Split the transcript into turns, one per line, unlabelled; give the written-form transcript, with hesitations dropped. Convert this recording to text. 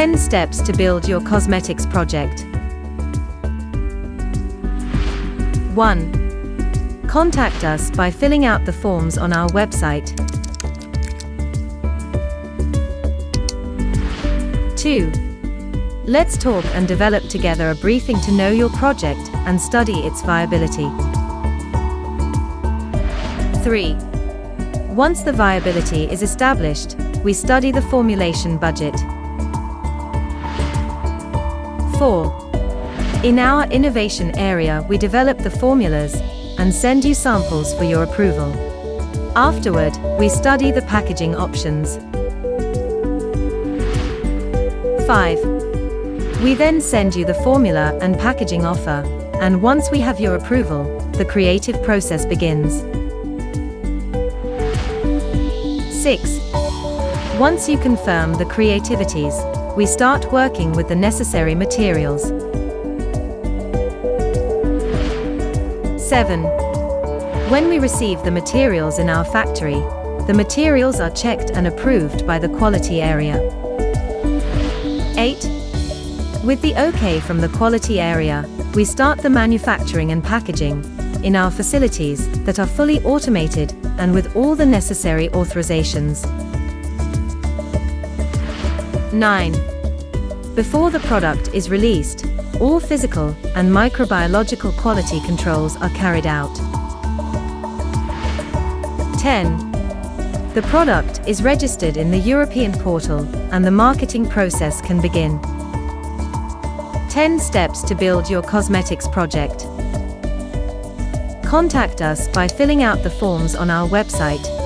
10 steps to build your cosmetics project. 1. Contact us by filling out the forms on our website. 2. Let's talk and develop together a briefing to know your project and study its viability. 3. Once the viability is established, we study the formulation budget. 4. In our innovation area, we develop the formulas and send you samples for your approval. Afterward, we study the packaging options. 5. We then send you the formula and packaging offer, and once we have your approval, the creative process begins. 6. Once you confirm the creativities, we start working with the necessary materials. 7. When we receive the materials in our factory, the materials are checked and approved by the quality area. 8. With the OK from the quality area, we start the manufacturing and packaging in our facilities that are fully automated and with all the necessary authorizations. 9. Before the product is released, all physical and microbiological quality controls are carried out. 10. The product is registered in the European portal and the marketing process can begin. 10 steps to build your cosmetics project. Contact us by filling out the forms on our website.